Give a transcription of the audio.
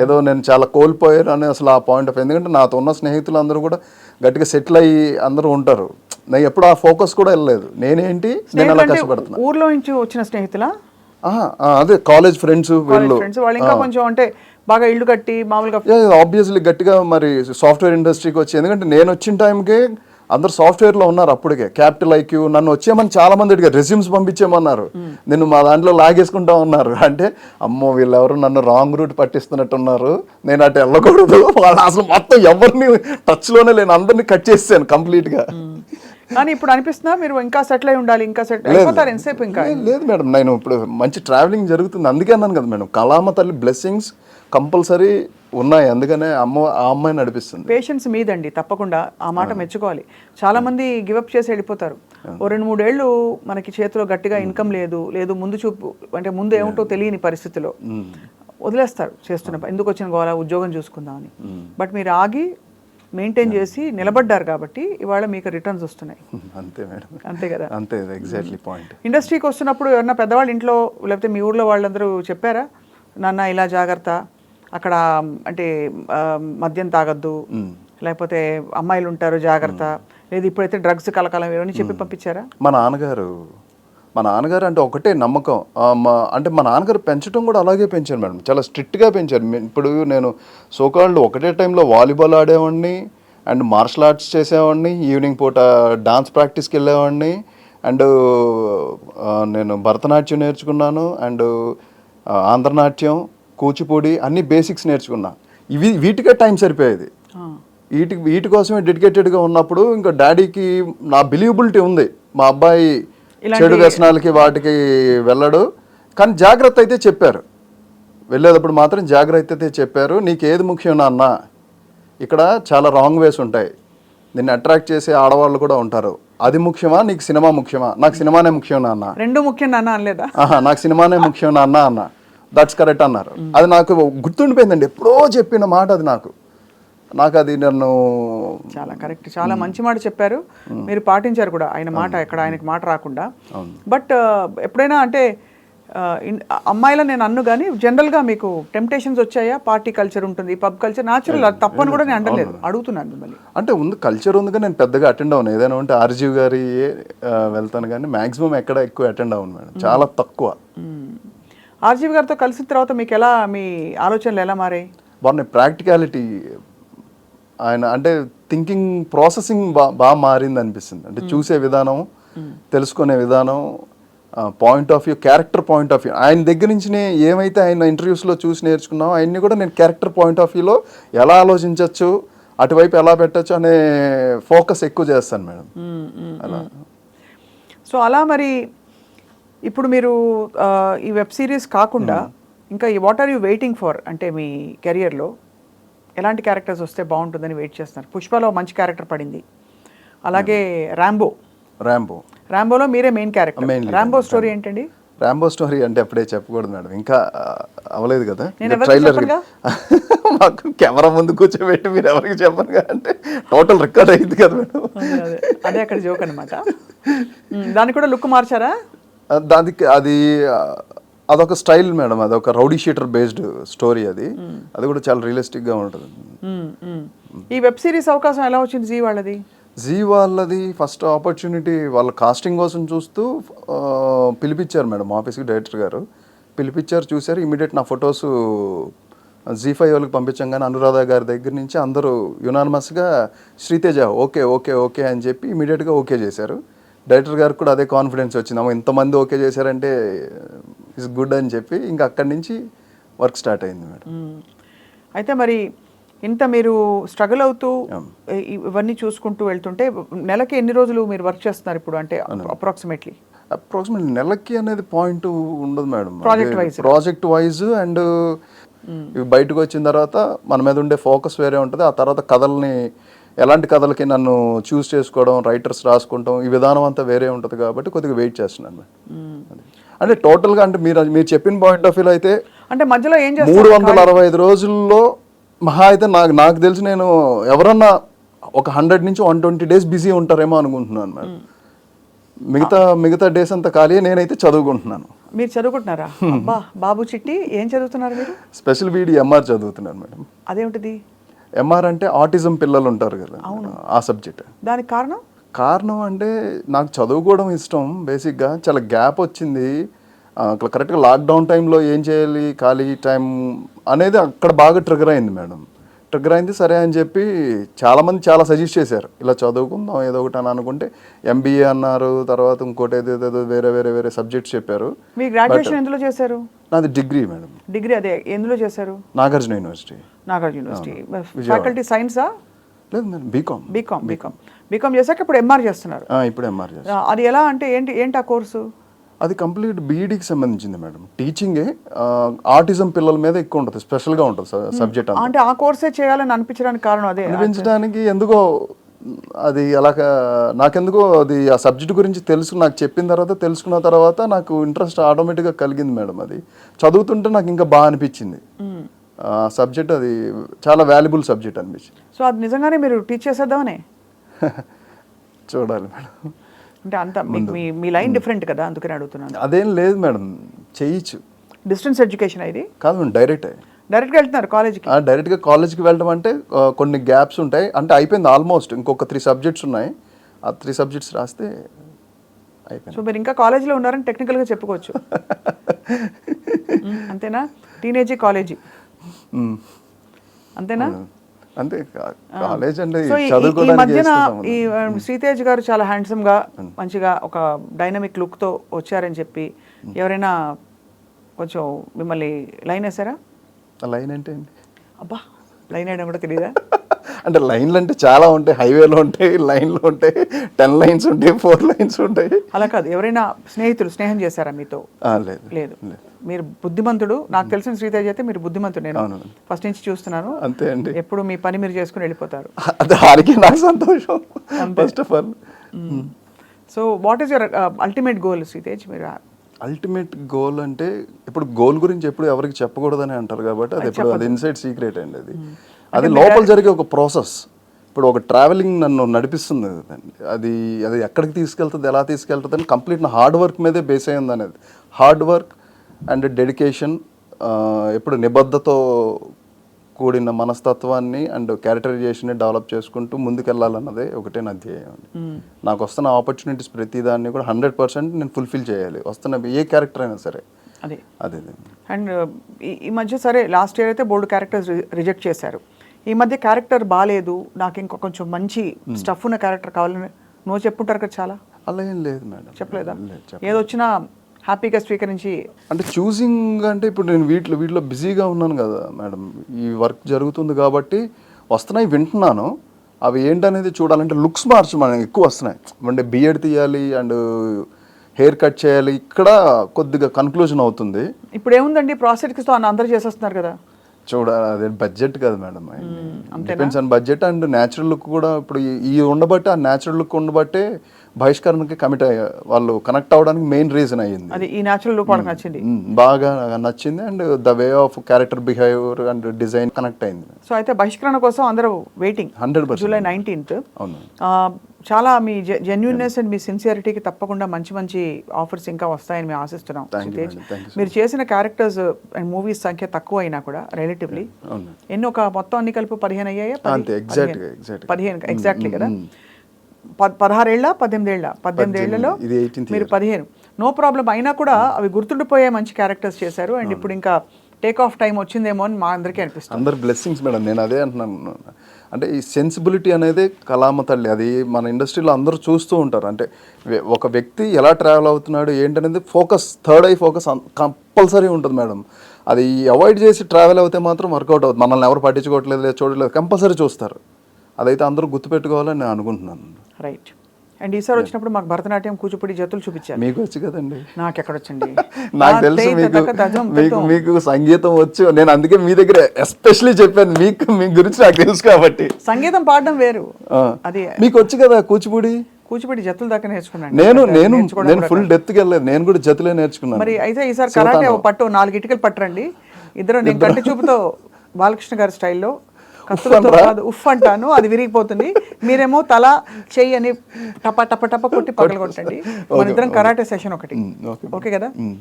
ఏదో నేను చాలా కోల్పోయాను అని అసలు ఆ పాయింట్ ఆఫ్, ఎందుకంటే నాతో ఉన్న స్నేహితులు అందరూ కూడా గట్టిగా సెటిల్ అయ్యి అందరూ ఉంటారు. నేను ఎప్పుడు ఆ ఫోకస్ కూడా వెళ్ళలేదు. నేను అలా కష్టపడుతున్నా. ఊర్లో నుంచి వచ్చిన స్నేహితులా? అదే కాలేజ్ ఫ్రెండ్స్ వీళ్ళు. వాళ్ళు ఇంకా కొంచెం అంటే బాగా ఇల్లు కట్టి మామూలుగా ఆబ్వియస్లీ గట్టిగా మరి సాఫ్ట్వేర్ ఇండస్ట్రీకి వచ్చి, ఎందుకంటే నేను వచ్చిన టైంకి అందరు సాఫ్ట్వేర్లో ఉన్నారు అప్పటికే. క్యాపిటల్ ఐక్యూ నన్ను వచ్చేయమని చాలా మంది అడిగారు, రెజ్యూమ్స్ పంపించేయమన్నారు. నేను మా దాంట్లో లాగేసుకుంటా ఉన్నారు. అంటే అమ్మో వీళ్ళెవరు నన్ను రాంగ్ రూట్ పట్టిస్తున్నట్టున్నారు, నేను అటు వెళ్ళకూడదు. వాళ్ళు అసలు మొత్తం ఎవరిని టచ్లోనే లేను, అందరినీ కట్ చేసాను కంప్లీట్గా. కానీ ఇప్పుడు అనిపిస్తుందా మీరు ఇంకా సెటిల్ అయి ఉండాలి, ఇంకా సెటిల్ అయిపోతారు ఎంతసేపు? ఇంకా లేదు మేడం, నేను ఇప్పుడు మంచి ట్రావెలింగ్ జరుగుతుంది. అందుకే అన్నాను కదా మేడం, కళామ తల్లి బ్లెస్సింగ్స్ కంపల్సరీ ఉన్నాయి. అందుకనే ఆ అమ్మాయి నడిపిస్తుంది. పేషెన్స్ మీదండి, తప్పకుండా ఆ మాట మెచ్చుకోవాలి. చాలా మంది గివప్ చేసి వెళ్ళిపోతారు. ఓ 2-3 ఏళ్ళు మనకి చేతిలో గట్టిగా ఇన్కమ్ లేదు ముందు చూపు, అంటే ముందు ఏమిటో తెలియని పరిస్థితిలో వదిలేస్తారు చేస్తున్న ఎందుకు వచ్చిన గోళ, ఉద్యోగం చూసుకుందామని. బట్ మీరు ఆగి మెయింటైన్ చేసి నిలబడ్డారు కాబట్టి ఇవాళ మీకు రిటర్న్స్ వస్తున్నాయి. అంతే మేడం, అంతే కదా? అంతే, ఎగ్జాక్ట్లీ పాయింట్. ఇండస్ట్రీకి వస్తున్నప్పుడు ఎవరన్నా పెద్దవాళ్ళు ఇంట్లో లేకపోతే మీ ఊర్లో వాళ్ళందరూ చెప్పారా, నాన్న ఇలా జాగ్రత్త, అక్కడ అంటే మద్యం తాగద్దు, లేకపోతే అమ్మాయిలు ఉంటారు జాగ్రత్త, లేదు ఇప్పుడైతే డ్రగ్స్ కలకాలం ఇవన్నీ చెప్పి పంపించారా? మా నాన్నగారు అంటే ఒకటే నమ్మకం. అంటే మా నాన్నగారు పెంచడం కూడా అలాగే పెంచారు మేడం, చాలా స్ట్రిక్ట్గా పెంచారు. ఇప్పుడు నేను సోకాళ్ళు ఒకటే టైంలో వాలీబాల్ ఆడేవాడిని అండ్ మార్షల్ ఆర్ట్స్ చేసేవాడిని, ఈవినింగ్ పూట డాన్స్ ప్రాక్టీస్కి వెళ్ళేవాడిని, అండ్ నేను భరతనాట్యం నేర్చుకున్నాను, అండ్ ఆంధ్రనాట్యం, కూచిపూడి అన్ని బేసిక్స్ నేర్చుకున్నా. వీటికే టైం సరిపోయేది. వీటి కోసమే డెడికేటెడ్గా ఉన్నప్పుడు ఇంకా డాడీకి నా బిలీవబిలిటీ ఉంది, మా అబ్బాయి చెడు వ్యసనాలకి వాటికి వెళ్ళడు. కానీ జాగ్రత్త అయితే చెప్పారు, వెళ్ళేటప్పుడు మాత్రం జాగ్రత్త అయితే చెప్పారు. నీకు ఏది ముఖ్యం నాన్న, ఇక్కడ చాలా రాంగ్ వేస్ ఉంటాయి, నిన్ను అట్రాక్ట్ చేసే ఆడవాళ్ళు కూడా ఉంటారు, అది ముఖ్యమా నీకు సినిమా ముఖ్యమా? నాకు సినిమానే ముఖ్యం నాన్న. రెండు ముఖ్యం నాన్న అనలేదా? నాకు సినిమానే ముఖ్యం నాన్న అన్న. దట్స్ కరెక్ట్ అన్నారు. అది నాకు గుర్తుండిపోయిందండి, ఎప్పుడో చెప్పిన మాట అది. నాకు అది నన్ను చాలా కరెక్ట్, చాలా మంచి మాట చెప్పారు. మీరు పాటించారు కూడా ఆయన మాట, ఎక్కడ ఆయనకి మాట రాకుండా. బట్ ఎప్పుడైనా అంటే అమ్మాయిలా నేను అన్ను కానీ జనరల్గా మీకు టెంప్టేషన్స్ వచ్చాయా? పార్టీ కల్చర్ ఉంటుంది, పబ్ కల్చర్ న్యాచురల్, అది తప్పని కూడా నేను అంటలేదు, అడుగుతున్నాను మిమ్మల్ని. అంటే ఉంది, కల్చర్ ఉంది, నేను పెద్దగా అటెండ్ అవును. ఏదైనా ఉంటే ఆర్జీవ్ గారి వెళ్తాను కానీ మ్యాక్సిమం ఎక్కడ ఎక్కువ అటెండ్ అవును మేడం, చాలా తక్కువ. ఆర్జీవ్ గారితో కలిసిన తర్వాత మీకు ఎలా, మీ ఆలోచనలు ఎలా మారాయి? వారిని ప్రాక్టికాలిటీ, ఆయన అంటే థింకింగ్ ప్రాసెసింగ్ బాగా మారింది అనిపిస్తుంది. అంటే చూసే విధానం, తెలుసుకునే విధానం, point of view, character point of view. ఆయన దగ్గర నుంచి ఏమైతే ఆయన ఇంటర్వ్యూస్లో చూసి నేర్చుకున్నామో అవన్నీ కూడా నేను క్యారెక్టర్ పాయింట్ ఆఫ్ వ్యూలో ఎలా ఆలోచించవచ్చు, అటువైపు ఎలా పెట్టచ్చు అనే ఫోకస్ ఎక్కువ చేస్తాను మేడం. అలా. సో అలా మరి ఇప్పుడు మీరు ఈ వెబ్ సిరీస్ కాకుండా ఇంకా what are you waiting for, అంటే మీ కెరియర్లో ఎలాంటి క్యారెక్టర్స్ వస్తే బాగుంటుందని వెయిట్ చేస్తున్నారు? పుష్పలో మంచి క్యారెక్టర్ పడింది, అలాగే ర్యాంబోలో మీరే మెయిన్ క్యారెక్టర్. ర్యాంబో స్టోరీ ఏంటండి? ర్యాంబో స్టోరీ అంటే అప్పుడే చెప్పకూడదు మేడం, ఇంకా అవ్వలేదు కదా ట్రైలర్. మాకు కెమెరా ముందు కూర్చోబెట్టి మీరు ఎవరికి చెప్పను అంటే టోటల్ రికార్డ్ అయింది కదా మేడం. అదే అక్కడ జోక్ అనమాట. దానికి కూడా లుక్ మార్చారా? దానికి అదొక స్టైల్ మేడం, అదొక రౌడీ షీటర్ బేస్డ్ స్టోరీ. అది కూడా చాలా రియలిస్టిక్గా ఉంటుంది. ఈ వెబ్ సిరీస్ అవకాశం ఎలా వచ్చింది జీ వాళ్ళది? ఫస్ట్ ఆపర్చునిటీ వాళ్ళ కాస్టింగ్ కోసం చూస్తూ పిలిపించారు మేడం ఆఫీస్కి, డైరెక్టర్ గారు పిలిపించారు, చూశారు. ఇమీడియట్ నా ఫొటోస్ Zee5 వాళ్ళకి పంపించంగానే అనురాధ గారి దగ్గర నుంచి అందరూ యునానిమస్గా శ్రీతేజ ఓకే ఓకే ఓకే అని చెప్పి ఇమీడియట్గా ఓకే చేశారు. డైరెక్టర్ గారికి కూడా అదే కాన్ఫిడెన్స్ వచ్చింది, అమ్మ ఇంతమంది ఓకే చేశారంటే ఇట్స్ గుడ్ అని చెప్పి ఇంకా అక్కడి నుంచి వర్క్ స్టార్ట్ అయింది మేడం. అయితే మరి ఇంత మీరు స్ట్రగుల్ అవుతూ ఇవన్నీ చూసుకుంటూ వెళ్తుంటే నెలకి ఎన్ని రోజులు మీరు వర్క్ చేస్తున్నారు ఇప్పుడు, అంటే అప్రాక్సిమేట్లీ నెలకి అనేది పాయింట్ ఉండదు మేడం, ప్రాజెక్ట్ వైజ్. అండ్ ఇవి బయటకు వచ్చిన తర్వాత మన మీద ఉండే ఫోకస్ వేరే ఉంటుంది. ఆ తర్వాత కథల్ని, ఎలాంటి కథలకి నన్ను చూస్ చేసుకోవడం, రైటర్స్ రాసుకుంటాం, ఈ విధానం అంతా వేరే ఉంటుంది కాబట్టి కొద్దిగా వెయిట్ చేస్తున్నాను. అంటే టోటల్గా అంటే మీరు చెప్పిన పాయింట్ ఆఫ్ వ్యూ అయితే అంటే మధ్యలో ఏం 365 రోజుల్లో మహా అయితే నాకు తెలిసి నేను ఎవరన్నా ఒక 100 నుంచి 120 డేస్ బిజీ ఉంటారేమో అనుకుంటున్నాను మేడం. మిగతా డేస్ అంతా ఖాళీ, నేనైతే చదువుకుంటున్నాను. మీరు చదువుకుంటున్నారా? అబ్బా, బాబు చిట్టి ఏం చదువుతున్నారు మీరు? స్పెషల్ వీడి ఎంఆర్ చదువుతున్నాను మేడం. అదేమిటిది? ఎంఆర్ అంటే ఆటిజం పిల్లలు ఉంటారు కదా, ఆ సబ్జెక్ట్. దానికి కారణం అంటే నాకు చదువుకోవడం ఇష్టం బేసిక్గా. చాలా గ్యాప్ వచ్చింది కరెక్ట్గా లాక్డౌన్ టైంలో. ఏం చేయాలి ఖాళీ టైం అనేది అక్కడ బాగా ట్రిగర్ అయింది మేడం. ట్రిగర్ అయింది సరే అని చెప్పి చాలామంది చాలా సజెస్ట్ చేశారు, ఇలా చదువుకుందాం ఏదో ఒకటి అని అనుకుంటే. ఎంబీఏ అన్నారు, తర్వాత ఇంకోటి ఏదో వేరే సబ్జెక్ట్స్ చెప్పారు. మీ గ్రాడ్యుయేషన్ ఎందులో చేశారు? నాది డిగ్రీ మేడం. డిగ్రీ అదే ఎందులో చేశారు? నాగార్జున యూనివర్సిటీ. ఫ్యాకల్టీ సైన్సా? లేదు మేడం, బీకామ్ చేశాక ఇప్పుడు ఎంఆర్ చేస్తున్నారు. ఇప్పుడు ఎంఆర్ చేస్తున్నారు. అది ఎలా అంటే ఏంటి ఆ కోర్సు? అది కంప్లీట్ బీఈడీకి సంబంధించింది మేడం. టీచింగే ఆటిజం పిల్లల మీద ఎక్కువ ఉంటుంది, స్పెషల్గా ఉంటుంది సబ్జెక్ట్. అంటే ఆ కోర్సే చేయాలని అనిపించడానికి కారణం అదే? అనిపించడానికి ఎందుకో అది అలాగా నాకెందుకో అది ఆ సబ్జెక్ట్ గురించి నాకు తెలుసుకున్న తర్వాత నాకు ఇంట్రెస్ట్ ఆటోమేటిక్గా కలిగింది మేడం. అది చదువుతుంటే నాకు ఇంకా బాగా అనిపించింది సబ్జెక్ట్. అది చాలా వాల్యుబుల్ సబ్జెక్ట్ అనిపించింది. సో అది నిజంగానే మీరు టీచ్ చేసేద్దామనే చూడాలి మేడం. అంటే అంత మీ లైన్ డిఫరెంట్ కదా, అందుకని అడుగుతున్నాను. అదేం లేదు మేడం, చేయొచ్చు. డిస్టెన్స్ ఎడ్యుకేషన్ ఇది కాదు మేడం, డైరెక్ట్గా వెళ్తున్నారు కాలేజ్కి? డైరెక్ట్గా కాలేజ్కి వెళ్ళడం అంటే కొన్ని గ్యాప్స్ ఉంటాయి. అంటే అయిపోయింది ఆల్మోస్ట్, ఇంకొక 3 సబ్జెక్ట్స్ ఉన్నాయి. ఆ 3 సబ్జెక్ట్స్ రాస్తే అయిపోయింది. సో మీరు ఇంకా కాలేజీలో ఉన్నారని టెక్నికల్గా చెప్పుకోవచ్చు. అంతేనా? టీనేజీ కాలేజీ అంతేనా? అంతే కాలేజ్ అంటే ఈ మధ్యన ఈ శ్రీతేజ్ గారు చాలా హ్యాండ్సమ్ గా మంచిగా ఒక డైనమిక్ లుక్ తో వచ్చారని చెప్పి ఎవరైనా కొంచెం మిమ్మల్ని లైన్ వేసారా? లైన్ అంటే అబ్బా, లైన్ వేయడం కూడా తెలియదా? అంటే లైన్లు అంటే చాలా ఉంటాయి, హైవేలో ఉంటాయి, లైన్లు ఉంటాయి, 10 లైన్స్ ఉంటాయి, 4 లైన్స్ ఉంటాయి. అలా కాదు, ఎవరైనా స్నేహం చేశారా మీతో? లేదు. మీరు బుద్ధిమంతుడు. నాకు తెలిసిన శ్రీతేజ్ అయితే మీరు బుద్ధిమంతుడు. నేను ఫస్ట్ నుంచి చూస్తున్నాను. అంతే అండి. ఎప్పుడు మీ పని మీరు చేసుకుని వెళ్ళిపోతారు. దానికి నాకు సంతోషం first of all. So what is your ultimate goal Sritej? మీరు అల్టిమేట్ గోల్ అంటే ఇప్పుడు గోల్ గురించి ఎప్పుడు ఎవరికి చెప్పకూడదని అంటారు కాబట్టి అది ఇన్సైడ్ సీక్రెట్ అండి. అది లోపల జరిగే ఒక ప్రాసెస్. ఇప్పుడు ఒక ట్రావెలింగ్ నన్ను నడిపిస్తుంది. అది ఎక్కడికి తీసుకెళ్తుంది, ఎలా తీసుకెళ్తుంది అని కంప్లీట్ నా హార్డ్ వర్క్ మీదే బేస్ అయ్యింది అనేది. హార్డ్ వర్క్ అండ్ డెడికేషన్, ఎప్పుడు నిబద్ధతో కూడిన మనస్తత్వాన్ని అండ్ క్యారెక్టరైజేషన్ని డెవలప్ చేసుకుంటూ ముందుకెళ్ళాలన్నదే ఒకటే నా ధ్యేయం. నాకు వస్తున్న ఆపర్చునిటీస్ ప్రతిదాన్ని కూడా 100% నేను ఫుల్ఫిల్ చేయాలి, వస్తున్న ఏ క్యారెక్టర్ అయినా సరే. అదే. అండ్ ఈ మధ్య సరే లాస్ట్ ఇయర్ అయితే బోల్డ్ క్యారెక్టర్స్ రిజెక్ట్ చేశారు. ఈ మధ్య క్యారెక్టర్ బాగాలేదు, నాకు ఇంకా కొంచెం మంచి స్టఫ్ ఉన్న క్యారెక్టర్ కావాలని నువ్వు చెప్పుంటారు కదా చాలా. అలా ఏం లేదు మేడం. చెప్పలేదా? ఏదొచ్చినా హ్యాపీగా స్వీకరించి అంటే చూసింగ్ అంటే ఇప్పుడు నేను వీటిలో బిజీగా ఉన్నాను కదా మేడం. ఈ వర్క్ జరుగుతుంది కాబట్టి వస్తున్నాయి, వింటున్నాను. అవి ఏంటనేది చూడాలంటే లుక్స్ మనకి ఎక్కువ వస్తున్నాయి. అంటే బియర్డ్ తీయాలి అండ్ హెయిర్ కట్ చేయాలి, ఇక్కడ కొద్దిగా కన్క్లూజన్ అవుతుంది. ఇప్పుడు ఏముందండి, ప్రాసెస్తో అందరూ చేసేస్తున్నారు కదా. చూడాలి, అదే బడ్జెట్ కదా madam. Depends on budget and natural look కూడా. ఇప్పుడు ఈ ఉండబట్టే, ఆ న్యాచురల్ లుక్ ఉండబట్టే బహిష్కరణకి కమిట్ అయ్యారు వాళ్ళు. కనెక్ట్ అవ్వడానికి మెయిన్ రీజన్ అయ్యింది అది. ఈ న్యాచురల్ లుక్ వాళ్ళకి నచ్చింది, బాగా నచ్చింది. And the way of character behaviour and design connect అయింది. సో అయితే బహిష్కరణ కోసం అందరూ వెయిటింగ్ 100%. July 19th. చాలా మీ జెన్యూన్నెస్ అండ్ మీ సిన్సియారిటీకి తప్పకుండా మంచి ఆఫర్స్ ఇంకా వస్తాయని మేము ఆశిస్తున్నాం. మీరు చేసిన క్యారెక్టర్స్ అండ్ మూవీస్ సంఖ్య తక్కువ అయినా కూడా రిలేటివ్లీ ఎన్ని, ఒక మొత్తం అన్ని కలిపి 15 అయ్యాయా? 15 ఎగ్జాక్ట్లీ కదా. 16 ఏళ్ళ 18 ఏళ్ళ 18 ఏళ్లలో మీరు 15. No problem. అయినా కూడా అవి గుర్తుండిపోయే మంచి క్యారెక్టర్స్ చేశారు. అండ్ ఇప్పుడు ఇంకా టేక్ ఆఫ్ టైం వచ్చిందేమో అని మా అందరికీ అనిపిస్తుంది. అందరు బ్లెస్సింగ్స్ మేడం. నేను అదే అంటున్నాను. అంటే ఈ సెన్సిబిలిటీ అనేది కళామ తల్లి. అది మన ఇండస్ట్రీలో అందరూ చూస్తూ ఉంటారు. అంటే ఒక వ్యక్తి ఎలా ట్రావెల్ అవుతున్నాడు ఏంటనేది focus, third I focus compulsory ఉంటుంది మేడం. అది అవాయిడ్ చేసి ట్రావెల్ అవుతే మాత్రం వర్కౌట్ అవుతుంది. మనల్ని ఎవరు పట్టించుకోవట్లేదు, చూడలేదు, కంపల్సరీ చూస్తారు. అదైతే అందరూ గుర్తుపెట్టుకోవాలని నేను అనుకుంటున్నాను. రైట్. అండ్ ఈసారి వచ్చినప్పుడు మాకు భరతనాట్యం, కూచిపూడి జతులు చూపించారు. మీకు వచ్చు కదండి. నాకు ఎక్కడొచ్చండి, నాకు తెలుసు మీకు సంగీతం వచ్చు. నేను అందుకే మీ దగ్గర ఎస్పెషల్లీ చెప్పాను, మీ గురించి నాకు తెలుసు కాబట్టి. సంగీతం పాడడం వేరు, అది మీకు వచ్చు కదా. కూచిపూడి జతులు దాకా నేర్చుకున్నాను నేను ఫుల్ డెప్త్కి వెళ్ళలేదు, నేను కూడా జతులే నేర్చుకున్నాను. మరి అయితే ఈసారి కరాటే పట్టు 4 ఇటుకలు పట్టరండి ఇద్దరు. నేను కంటి చూపుతో బాలకృష్ణ గారి స్టైల్లో కత్తులతో కాదు, ఉఫ్ అంటాను, అది విరిగిపోతుంది. మీరేమో తల చెయ్యి అని టప టప టప కొట్టి పగల కొట్టండి. మన ఇద్దరం కరాటే సెషన్ ఒకటి. ఓకే కదా?